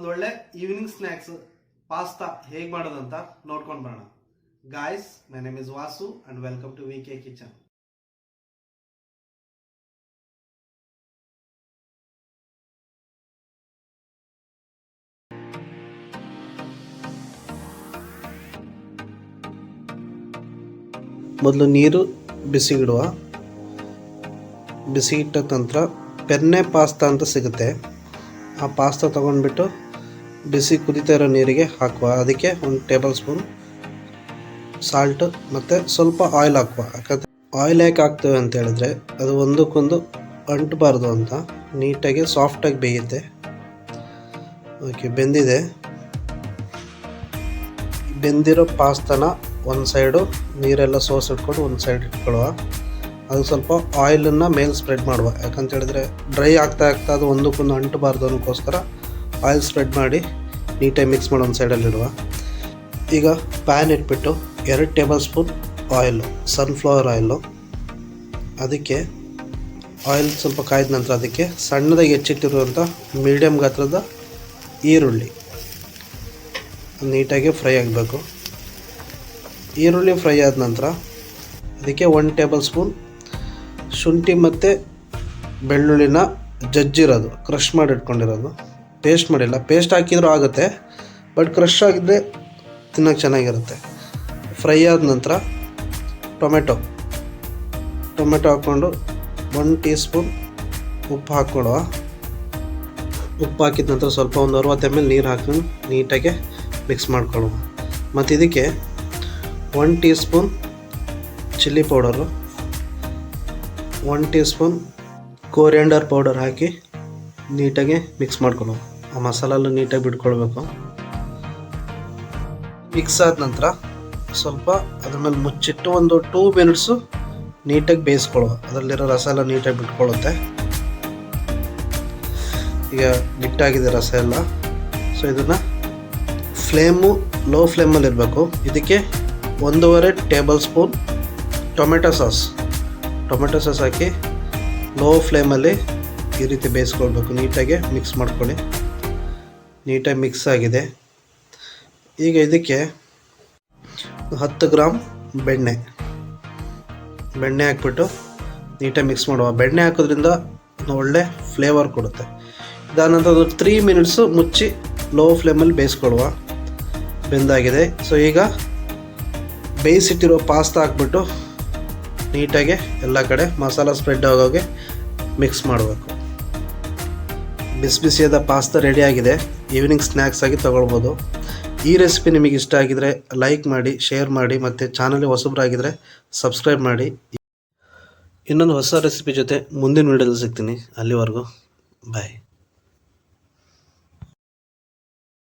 ಒಂದು ಒಳ್ಳೆ evening snacks pasta ಹೇಗೆ ಮಾಡೋದಂತ ನೋಡ್ಕೊಂಡು ಬರೋಣ. Guys, my name is Vasu and welcome to VK kitchen. ಮೊದಲು ನೀರು ಬಿಸಿಗಿಡುವ. ಬಿಸಿ ಇಟ್ಟ ನಂತರ ಪೆನ್ನೆ ಪಾಸ್ತಾ ಅಂತ ಸಿಗುತ್ತೆ. ಆ ಪಾಸ್ತಾ ತೊಗೊಂಡ್ಬಿಟ್ಟು ಬಿಸಿ ಕುದೀತಾ ಇರೋ ನೀರಿಗೆ ಹಾಕುವ. ಅದಕ್ಕೆ 1 ಟೇಬಲ್ ಸ್ಪೂನ್ ಸಾಲ್ಟು ಮತ್ತು ಸ್ವಲ್ಪ ಆಯಿಲ್ ಹಾಕುವ. ಯಾಕಂದರೆ ಆಯಿಲ್ ಯಾಕೆ ಹಾಕ್ತೇವೆ ಅಂತ ಹೇಳಿದ್ರೆ ಅದು ಒಂದಕ್ಕೊಂದು ಅಂಟಬಾರ್ದು ಅಂತ, ನೀಟಾಗಿ ಸಾಫ್ಟಾಗಿ ಬೇಯುತ್ತೆ. ಓಕೆ, ಬೆಂದಿದೆ. ಬೆಂದಿರೋ ಪಾಸ್ತಾನ ಒಂದು ಸೈಡು ನೀರೆಲ್ಲ ಸೋಸಿಟ್ಕೊಂಡು ಒಂದು ಸೈಡ್ ಇಟ್ಕೊಳ್ಳುವ. ಅದು ಸ್ವಲ್ಪ ಆಯಿಲನ್ನು ಮೇಲೆ ಸ್ಪ್ರೆಡ್ ಮಾಡುವ. ಯಾಕಂತ ಹೇಳಿದ್ರೆ ಡ್ರೈ ಆಗ್ತಾ ಅದು ಒಂದಕ್ಕೊಂದು ಅಂಟಬಾರ್ದು ಅನ್ನೋಕ್ಕೋಸ್ಕರ ಆಯಿಲ್ ಸ್ಪ್ರೆಡ್ ಮಾಡಿ ನೀಟಾಗಿ ಮಿಕ್ಸ್ ಮಾಡಿ ಒಂದು ಸೈಡಲ್ಲಿ ಇಡುವ. ಈಗ ಪ್ಯಾನ್ ಇಟ್ಬಿಟ್ಟು 2 table spoon oil, sunflower oil. ಅದಕ್ಕೆ ಆಯಿಲ್ ಸ್ವಲ್ಪ ಕಾಯ್ದ ನಂತರ ಅದಕ್ಕೆ ಸಣ್ಣದಾಗಿ ಹೆಚ್ಚಿಟ್ಟಿರುವಂಥ ಮೀಡಿಯಮ್ ಗಾತ್ರದ ಈರುಳ್ಳಿ ನೀಟಾಗಿ ಫ್ರೈ ಆಗಬೇಕು. ಈರುಳ್ಳಿ ಫ್ರೈ ಆದ ನಂತರ ಅದಕ್ಕೆ 1 ಟೇಬಲ್ ಸ್ಪೂನ್ ಶುಂಠಿ ಮತ್ತು ಬೆಳ್ಳುಳ್ಳಿನ ಜಜ್ಜಿರೋದು, ಕ್ರಷ್ ಮಾಡಿ ಇಟ್ಕೊಂಡಿರೋದು, ಪೇಸ್ಟ್ ಮಾಡಿಲ್ಲ. ಪೇಸ್ಟ್ ಹಾಕಿದರೂ ಆಗುತ್ತೆ, ಬಟ್ ಕ್ರಷ್ ಆಗಿದ್ದರೆ ತಿನ್ನೋಕ್ಕೆ ಚೆನ್ನಾಗಿರುತ್ತೆ. ಫ್ರೈ ಆದ ನಂತರ ಟೊಮೆಟೊ ಹಾಕ್ಕೊಂಡು 1 ಟೀ ಸ್ಪೂನ್ ಉಪ್ಪು ಹಾಕ್ಕೊಡುವ. ಉಪ್ಪು ಹಾಕಿದ ನಂತರ ಸ್ವಲ್ಪ ಒಂದು 60 ml ನೀರು ಹಾಕೊಂಡು ನೀಟಾಗಿ ಮಿಕ್ಸ್ ಮಾಡ್ಕೊಳ್ಳುವ. ಮತ್ತು ಇದಕ್ಕೆ 1 teaspoon chilli powder, 1 teaspoon coriander powder ಹಾಕಿ ನೀಟಾಗಿ ಮಿಕ್ಸ್ ಮಾಡ್ಕೊಳ್ಳುವ. ಆ ಮಸಾಲೆಲ್ಲ ನೀಟಾಗಿ ಬಿಟ್ಕೊಳ್ಬೇಕು. ಮಿಕ್ಸ್ ಆದ ನಂತರ ಸ್ವಲ್ಪ ಅದ್ರ ಮೇಲೆ ಮುಚ್ಚಿಟ್ಟು ಒಂದು 2 ಮಿನಿಟ್ಸು ನೀಟಾಗಿ ಬೇಯಿಸ್ಕೊಳ್ಳುವ. ಅದರಲ್ಲಿರೋ ರಸ ಎಲ್ಲ ನೀಟಾಗಿ ಬಿಟ್ಕೊಳ್ಳುತ್ತೆ. ಈಗ ಹಿಟ್ಟಾಗಿದೆ ರಸ ಎಲ್ಲ. ಸೊ ಇದನ್ನು ಲೋ ಫ್ಲೇಮಲ್ಲಿ ಇರಬೇಕು. ಇದಕ್ಕೆ 1.5 ಟೇಬಲ್ ಸ್ಪೂನ್ ಟೊಮೆಟೊ ಸಾಸ್ ಹಾಕಿ ಲೋ ಫ್ಲೇಮಲ್ಲಿ ಈ ರೀತಿ ಬೇಯಿಸ್ಕೊಳ್ಬೇಕು. ನೀಟಾಗಿ ಮಿಕ್ಸ್ ಮಾಡ್ಕೊಳ್ಳಿ. ನೀಟಾಗಿ ಮಿಕ್ಸ್ ಆಗಿದೆ. ಈಗ ಇದಕ್ಕೆ 10 ಗ್ರಾಮ್ ಬೆಣ್ಣೆ ಹಾಕ್ಬಿಟ್ಟು ನೀಟಾಗಿ ಮಿಕ್ಸ್ ಮಾಡುವ. ಬೆಣ್ಣೆ ಹಾಕೋದ್ರಿಂದ ಒಳ್ಳೆ ಫ್ಲೇವರ್ ಕೊಡುತ್ತೆ. ಇದಾದ ನಂತರ ಒಂದು 3 ಮಿನಿಟ್ಸು ಮುಚ್ಚಿ ಲೋ ಫ್ಲೇಮಲ್ಲಿ ಬೇಯಿಸ್ಕೊಳ್ಳುವ. ಬೆಂದಾಗಿದೆ. ಸೊ ಈಗ ಬೇಯಿಸಿಟ್ಟಿರೋ ಪಾಸ್ತಾ ಹಾಕ್ಬಿಟ್ಟು ನೀಟಾಗಿ ಎಲ್ಲ ಕಡೆ ಮಸಾಲ ಸ್ಪ್ರೆಡ್ ಆಗೋಗೆ ಮಿಕ್ಸ್ ಮಾಡಬೇಕು. ಬಿಸಿಯಾದ ಪಾಸ್ತಾ ರೆಡಿಯಾಗಿದೆ. ಈವ್ನಿಂಗ್ ಸ್ನ್ಯಾಕ್ಸ್ ಆಗಿ ತೊಗೊಳ್ಬೋದು. ಈ ರೆಸಿಪಿ ನಿಮಗೆ ಇಷ್ಟ ಆಗಿದರೆ ಲೈಕ್ ಮಾಡಿ, ಶೇರ್ ಮಾಡಿ, ಮತ್ತು ಚಾನಲ್ಗೆ ಹೊಸಬರಾಗಿದ್ದರೆ ಸಬ್ಸ್ಕ್ರೈಬ್ ಮಾಡಿ. ಇನ್ನೊಂದು ಹೊಸ ರೆಸಿಪಿ ಜೊತೆ ಮುಂದಿನ ವೀಡಿಯೋದಲ್ಲಿ ಸಿಗ್ತೀನಿ. ಅಲ್ಲಿವರೆಗೂ ಬಾಯ್.